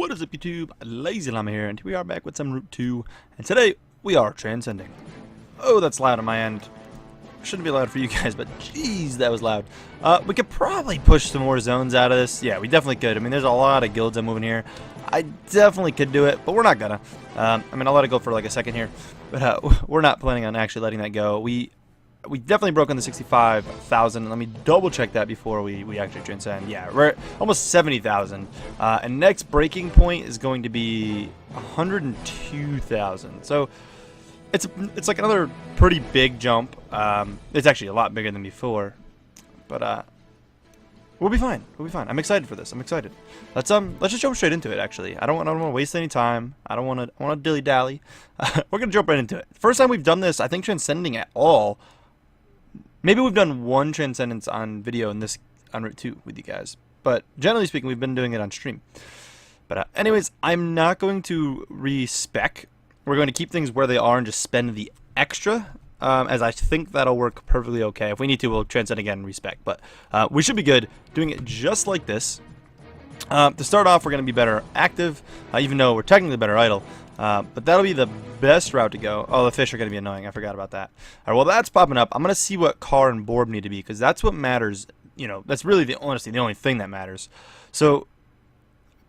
What is up, YouTube? LazeeLlama here, and we are back with some Route 2, and today we are transcending. Oh, that's loud on my end. Shouldn't be loud for you guys, but jeez, that was loud. We could probably push some more zones out of this. Yeah, we definitely could. I mean, there's a lot of guilds I'm moving here. I definitely could do it, but we're not gonna. I mean, I'll let it go for like a second here, but we're not planning on actually letting that go. We definitely broke on the 65,000. Let me double check that before we actually transcend. Yeah, we're at almost 70,000. And next breaking point is going to be 102,000. So it's like another pretty big jump. It's actually a lot bigger than before, but we'll be fine. We'll be fine. I'm excited for this. I'm excited. Let's just jump straight into it. Actually, I don't want to waste any time. I want to dilly dally. We're gonna jump right into it. First time we've done this, I think, transcending at all. Maybe we've done one transcendence on video in this on Route 2 with you guys, but generally speaking, we've been doing it on stream. But anyways, I'm not going to respec. We're going to keep things where they are and just spend the extra, as I think that'll work perfectly okay. If we need to, we'll transcend again and respec, but we should be good doing it just like this. To start off, we're going to be better active, even though we're technically better idle. But that'll be the best route to go. Oh, the fish are going to be annoying. I forgot about that. All right, well, that's popping up. I'm going to see what car and board need to be, because that's what matters. You know, that's really honestly the only thing that matters. So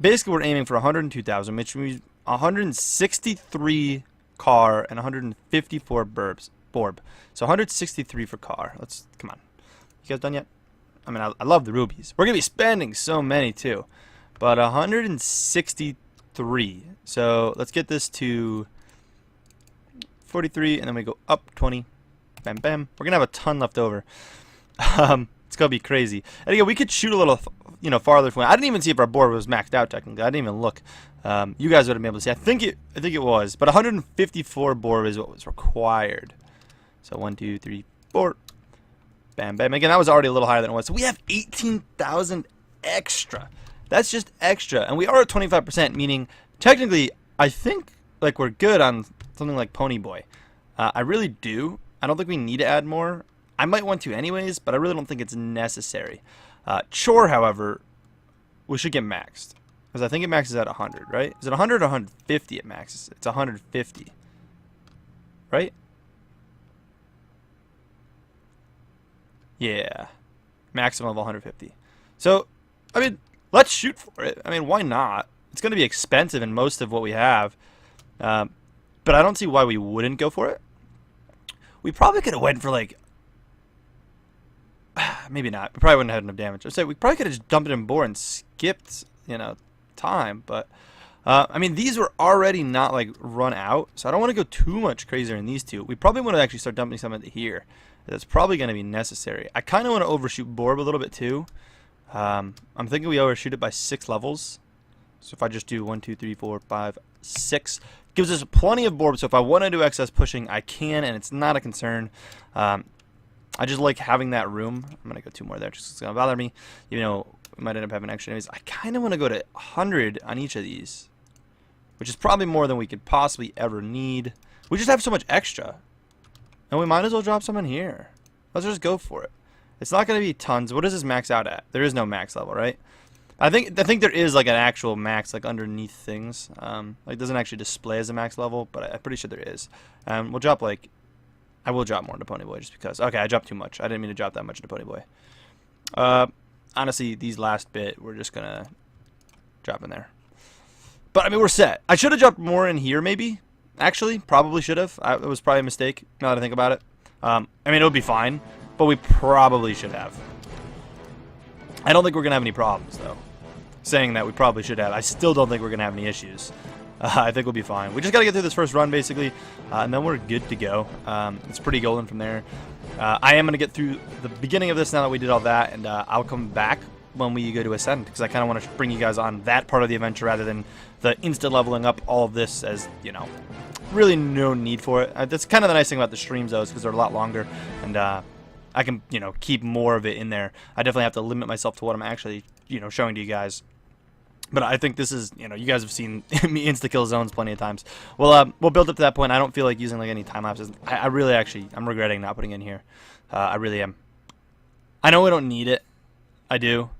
basically, we're aiming for 102,000, which means 163 car and 154 borb. So 163 for car. Let's come on. You guys done yet? I mean, I love the rubies. We're going to be spending so many too, but 163. So let's get this to 43, and then we go up 20. Bam, bam. We're gonna have a ton left over. It's gonna be crazy. And again, we could shoot a little, farther from. I didn't even see if our board was maxed out technically. I didn't even look. You guys would have been able to see. I think it was, but 154 board is what was required. So 1, 2, 3, 4. Bam, bam. Again, that was already a little higher than it was. So we have 18,000 extra. That's just extra, and we are at 25%, meaning technically, I think like we're good on something like Ponyboy. I really do. I don't think we need to add more. I might want to anyways, but I really don't think it's necessary. Chore, however, we should get maxed, because I think it maxes at 100, right? Is it 100 or 150 it maxes? It's 150, right? Yeah, maximum of 150. So, I mean, let's shoot for it. I mean, why not? It's going to be expensive in most of what we have, but I don't see why we wouldn't go for it. We probably could have went for like, maybe not. We probably wouldn't have had enough damage. I'd say we probably could have just dumped it in board and skipped, time. But I mean, these were already not like run out, so I don't want to go too much crazier in these two. We probably want to actually start dumping some into here. That's probably going to be necessary. I kind of want to overshoot board a little bit too. I'm thinking we overshoot it by 6 levels. So if I just do 1, 2, 3, 4, 5, 6, gives us plenty of board. So if I want to do excess pushing, I can, and it's not a concern. I just like having that room. I'm gonna go 2 more there, just 'cause it's gonna bother me. We might end up having extra enemies. I kind of want to go to 100 on each of these, which is probably more than we could possibly ever need. We just have so much extra, and we might as well drop some in here. Let's just go for it. It's not going to be tons. What does this max out at? There is no max level, right? I think there is like an actual max like underneath things. Like it doesn't actually display as a max level, but I'm pretty sure there is. We'll drop like, I will drop more into Ponyboy just because. Okay, I dropped too much. I didn't mean to drop that much into Ponyboy. Honestly, these last bit we're just gonna drop in there. But I mean, we're set. I should have dropped more in here, maybe. Actually, probably should have. It was probably a mistake. Now that I think about it. I mean, it would be fine. But we probably should have. I don't think we're going to have any problems, though. Saying that we probably should have. I still don't think we're going to have any issues. I think we'll be fine. We just got to get through this first run, basically. And then we're good to go. It's pretty golden from there. I am going to get through the beginning of this now that we did all that. And I'll come back when we go to Ascend. Because I kind of want to bring you guys on that part of the adventure rather than the instant leveling up all of this as, really no need for it. That's kind of the nice thing about the streams, though, is because they're a lot longer. And, I can, keep more of it in there. I definitely have to limit myself to what I'm actually, showing to you guys. But I think this is, you guys have seen me insta-kill zones plenty of times. Well, we'll build up to that point. I don't feel like using like any time lapses. I really I'm regretting not putting in here. I really am. I know we don't need it. I do.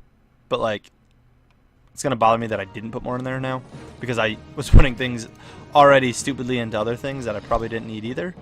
But like, it's going to bother me that I didn't put more in there now. because I was putting things already stupidly into other things that I probably didn't need either.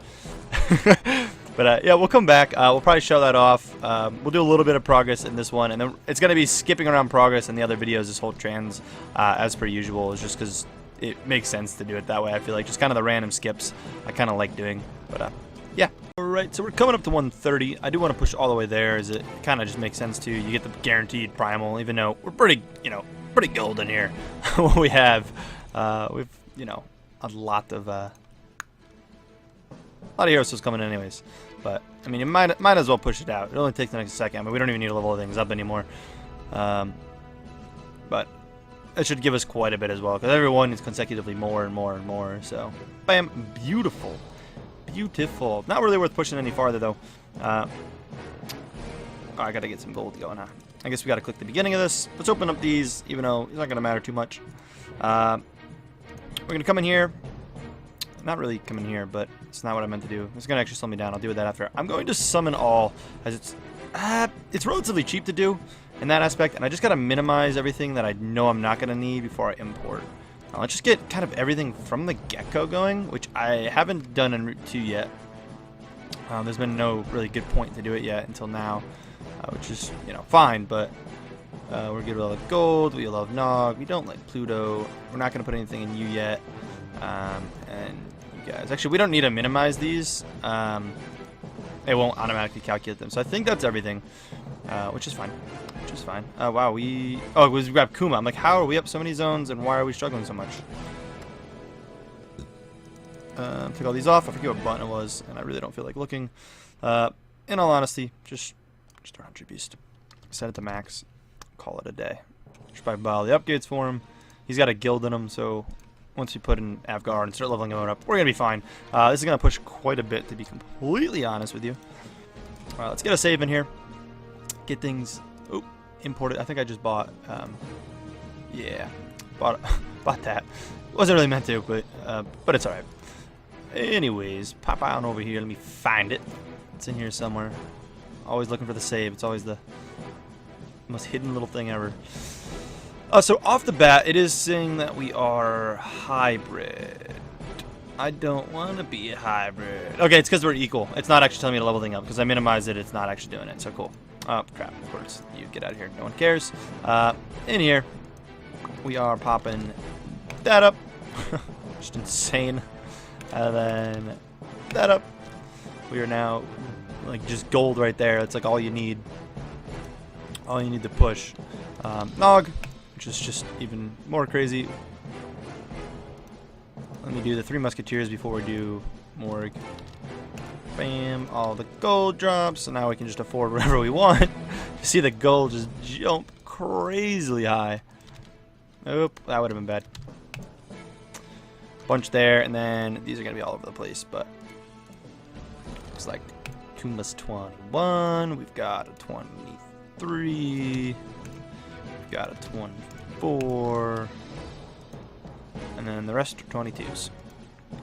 But yeah, we'll come back. We'll probably show that off. We'll do a little bit of progress in this one, and then it's going to be skipping around progress in the other videos. This whole trans, as per usual, is just because it makes sense to do it that way. I feel like just kind of the random skips I kind of like doing. But yeah. Alright, so we're coming up to 130. I do want to push all the way there, as it kind of just makes sense too. You get the guaranteed primal, even though we're pretty, pretty golden here. What we have, we've, a lot of heroes coming in anyways. But I mean, you might as well push it out. It only takes the next second. I mean, we don't even need to level things up anymore. But it should give us quite a bit as well, because everyone is consecutively more and more and more. So, bam, beautiful. Beautiful. Not really worth pushing any farther though. Oh, I gotta get some gold going, huh? I guess we gotta click the beginning of this. Let's open up these, even though it's not gonna matter too much. We're gonna come in here. Not really come in here, but it's not what I meant to do. It's gonna actually slow me down. I'll do that after. I'm going to summon all, as it's relatively cheap to do in that aspect, and I just gotta minimize everything that I know I'm not gonna need before I import. Let's just get kind of everything from the get-go going, which I haven't done in Route 2 yet. There's been no really good point to do it yet until now, which is, fine, but we're good with all the gold, we love Nog, we don't like Pluto, we're not going to put anything in you yet, and you guys, actually, we don't need to minimize these, it won't automatically calculate them, so I think that's everything, which is fine. Which is fine. Wow, we grabbed Kuma. I'm like, how are we up so many zones, and why are we struggling so much? Take all these off. I forget what button it was, and I really don't feel like looking. In all honesty, just 100 beast. Set it to max. Call it a day. Just buy all the upgrades for him. He's got a guild in him, so once we put in Avgar and start leveling him up, we're gonna be fine. This is gonna push quite a bit, to be completely honest with you. Let's get a save in here. Get things. Imported. I think I just bought. Yeah, bought that. Wasn't really meant to, but it's alright. Anyways, pop on over here. Let me find it. It's in here somewhere. Always looking for the save. It's always the most hidden little thing ever. So off the bat, it is saying that we are hybrid. I don't want to be a hybrid. Okay, it's because we're equal. It's not actually telling me to level thing up because I minimized it. It's not actually doing it. So cool. Oh, crap. Of course. You get out of here. No one cares. In here, we are popping that up. Just insane. And then that up. We are now, like, just gold right there. That's, like, all you need. All you need to push. Nog, which is just even more crazy. Let me do the 3 Musketeers before we do Morg. Bam, all the gold drops, so now we can just afford whatever we want. You see the gold just jump crazily high. Oop, that would have been bad. Bunch there, and then these are going to be all over the place, but looks like Kuma's 21. We've got a 23. We've got a 24. And then the rest are 22s.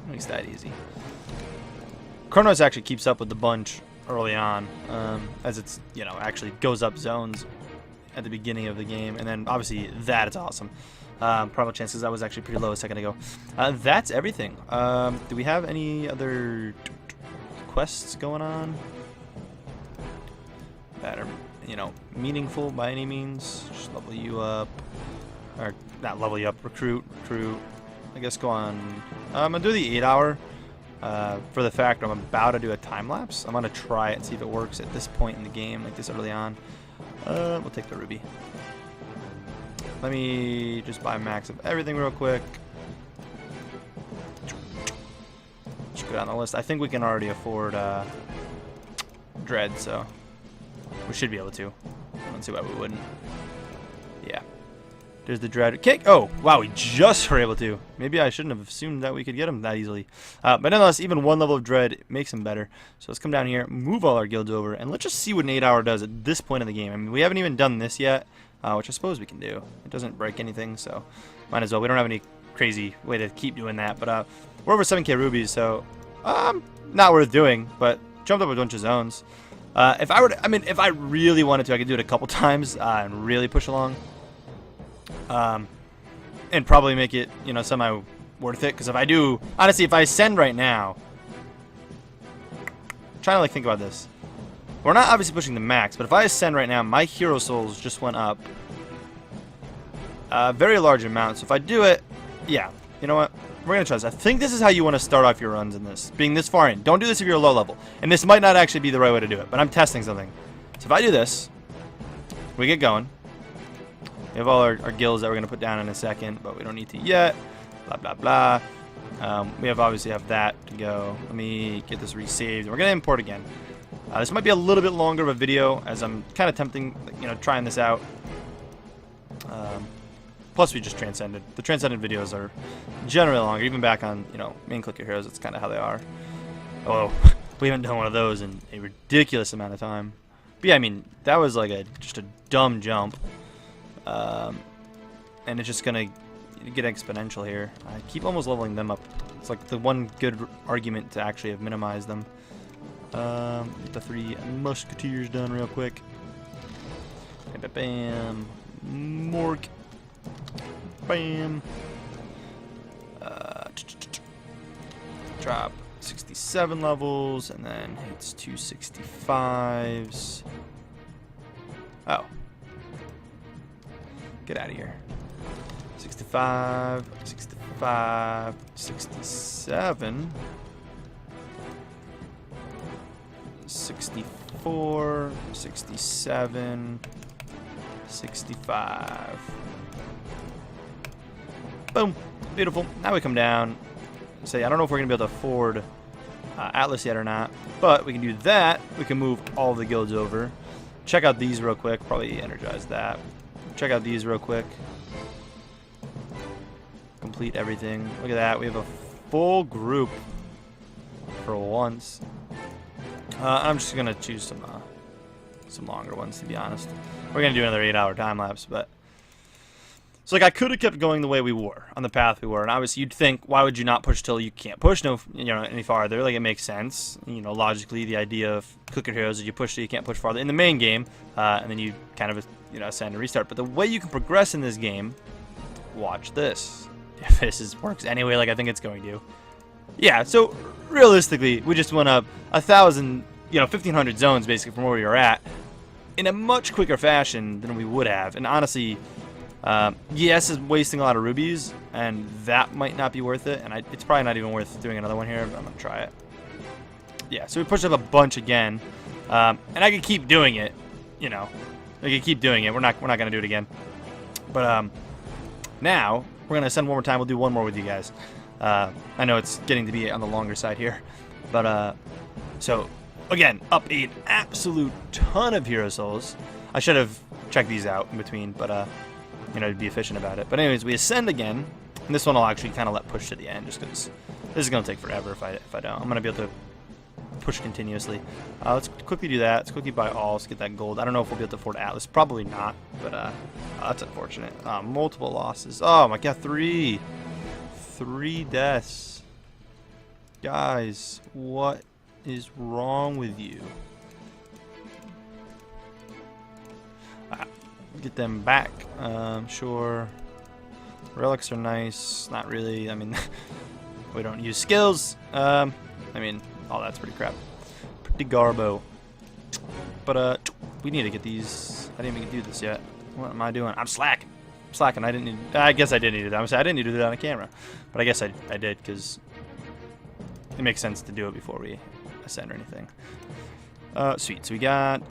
Makes that easy. Chronos actually keeps up with the bunch early on, as it's, actually goes up zones at the beginning of the game, and then obviously that is awesome. Primal chances, that was actually pretty low a second ago. That's everything. Do we have any other quests going on that are, meaningful by any means? Just level you up, or not level you up, recruit. I guess go on. I'm gonna do the 8-hour. For the fact I'm about to do a time lapse. I'm gonna try it and see if it works at this point in the game, like this early on. We'll take the ruby. Let me just buy max of everything real quick. Just go down the list. I think we can already afford Dread, so we should be able to. I don't see why we wouldn't. Yeah. There's the Dread. Okay. Oh, wow, we just were able to. Maybe I shouldn't have assumed that we could get him that easily. But nonetheless, even one level of Dread makes him better. So let's come down here, move all our guilds over, and let's just see what an 8-hour does at this point in the game. I mean, we haven't even done this yet, which I suppose we can do. It doesn't break anything, so might as well. We don't have any crazy way to keep doing that. But we're over 7k rubies, so not worth doing, but jumped up a bunch of zones. If I really wanted to, I could do it a couple times and really push along. and probably make it, you know, somehow worth it. Because if I do, honestly, if I ascend right now, I'm trying to like think about this. We're not obviously pushing the max, but if I ascend right now, my hero souls just went up a very large amount. So if I do it, yeah, you know what? We're going to try this. I think this is how you want to start off your runs in this, being this far in. Don't do this if you're low level. And this might not actually be the right way to do it, but I'm testing something. So if I do this, we get going. We have all our guilds that we're going to put down in a second, but we don't need to yet. Blah, blah, blah. We obviously have that to go. Let me get this resaved. We're going to import again. This might be a little bit longer of a video, as I'm kind of tempting, you know, trying this out. Plus, we just transcended. The transcended videos are generally longer, even back on, you know, main clicker heroes. That's kind of how they are. Oh, we haven't done one of those in a ridiculous amount of time. But yeah, I mean, that was like just a dumb jump, and it's just gonna get exponential here. I keep almost leveling them up. It's like the one good argument to actually have minimized them. Get the 3 musketeers done real quick. Bam, bam, bam. Mork. Bam. Drop 67 levels, and then hits 265s. Oh. Get out of here. 65, 65, 67. 64, 67, 65. Boom. Beautiful. Now we come down. Say, I don't know if we're going to be able to afford Atlas yet or not, but we can do that. We can move all the guilds over. Check out these real quick. Probably energize that. Check out these real quick. Complete everything. Look at that. We have a full group for once. I'm just gonna choose some longer ones, to be honest. We're gonna do another 8-hour time lapse, but so like I could have kept going the way we were on the path we were, and obviously you'd think, why would you not push till you can't push any farther? Like, it makes sense, you know, logically. The idea of clicker heroes is you push till you can't push farther in the main game, and then you kind of, you know, ascend and restart. But the way you can progress in this game, watch this. If this works anyway, like I think it's going to. Yeah, so realistically, we just went up 1,000, you know, 1,500 zones basically from where we were at in a much quicker fashion than we would have. And honestly, yes, is wasting a lot of rubies, and that might not be worth it. And it's probably not even worth doing another one here, but I'm gonna try it. Yeah, so we pushed up a bunch again, and I could keep doing it. You know, I could keep doing it. We're not gonna do it again. But now we're gonna send one more time. We'll do one more with you guys. I know it's getting to be on the longer side here, but so again, up an absolute ton of hero souls. I should have checked these out in between, but you know, to be efficient about it. But anyways, we ascend again, and this one I'll actually kind of let push to the end, just because this is gonna take forever if I don't. I'm gonna be able to push continuously. Let's quickly do that. Let's quickly buy all. Let's get that gold. I don't know if we'll be able to afford Atlas. Probably not, but that's unfortunate. Multiple losses. Oh my god, 3 deaths. Guys, what is wrong with you? Get them back. Sure. Relics are nice. Not really. I mean, we don't use skills. I mean, all that's pretty crap. Pretty garbo. But we need to get these. I didn't even do this yet. What am I doing? I'm slacking. I didn't need. I guess I did need to do that. I didn't need to do that on camera, but I guess I did, because it makes sense to do it before we ascend or anything. Sweet. So we got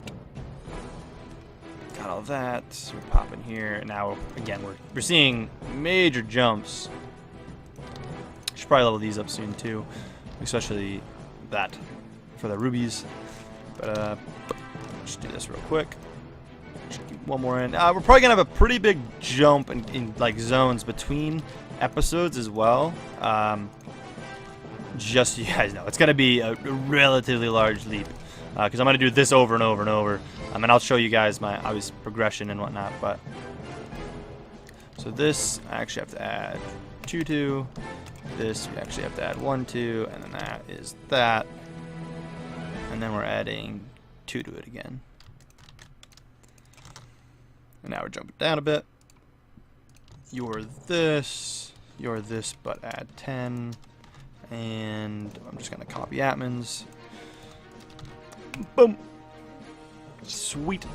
all that. So we're popping here. And now again we're seeing major jumps. Should probably level these up soon too, especially that for the rubies. But just do this real quick. One more in. We're probably gonna have a pretty big jump in like zones between episodes as well. Just so you guys know, it's gonna be a relatively large leap, because I'm gonna do this over and over and over. And I'll show you guys my obvious progression and whatnot. But so this I actually have to add 2 to. This we actually have to add 1 to, and then that is that. And then we're adding 2 to it again. And now we're jumping down a bit. you're this, but add 10. And I'm just gonna copy admins. Boom. Sweet.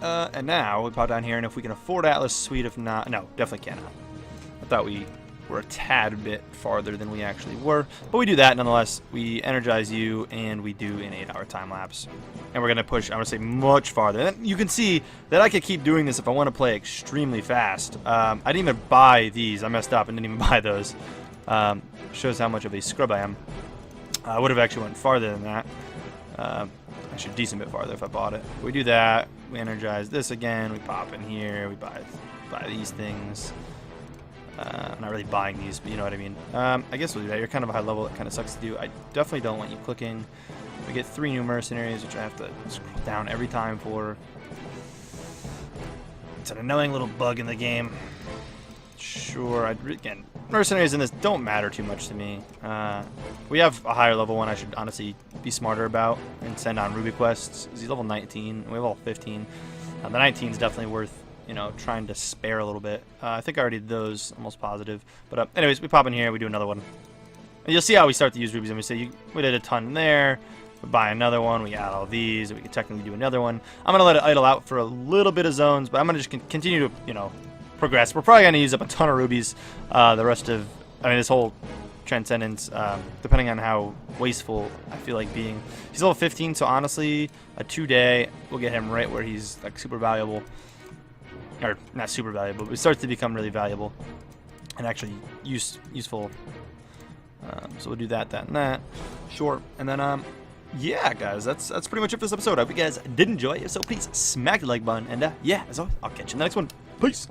And now we pop down here, and if we can afford Atlas, sweet. If not, no, definitely cannot. I thought we were a tad bit farther than we actually were, but we do that nonetheless. We energize you, and we do an 8-hour time lapse, and we're gonna push, I want to say, much farther. And you can see that I could keep doing this if I want to play extremely fast. I didn't even buy these. I messed up and didn't even buy those. Shows how much of a scrub I am. I would have actually went farther than that. Actually, a decent bit farther if I bought it. We do that. We energize this again. We pop in here. We buy these things. I'm not really buying these, but you know what I mean. I guess we'll do that. You're kind of a high level. It kind of sucks to do. I definitely don't want you clicking. We get 3 new mercenaries, which I have to scroll down every time for. It's an annoying little bug in the game. Sure, again, mercenaries in this don't matter too much to me. We have a higher level one I should honestly be smarter about and send on Ruby quests. He's level 19, we have level 15. The 19 is definitely worth, you know, trying to spare a little bit. I think I already did those, almost positive. But anyways, we pop in here, we do another one. And you'll see how we start to use rubies, and we say we did a ton there. We buy another one, we add all these, we can technically do another one. I'm gonna let it idle out for a little bit of zones, but I'm gonna just continue to, you know, progress. We're probably going to use up a ton of rubies the rest of, I mean, this whole Transcendence, depending on how wasteful I feel like being. He's level 15, so honestly, a 2-day will get him right where he's like super valuable. Or not super valuable, but it starts to become really valuable and actually useful. So we'll do that, and that. Sure. And then, yeah, guys, that's pretty much it for this episode. I hope you guys did enjoy. If so, please smack the like button. And yeah, as always, I'll catch you in the next one. Peace.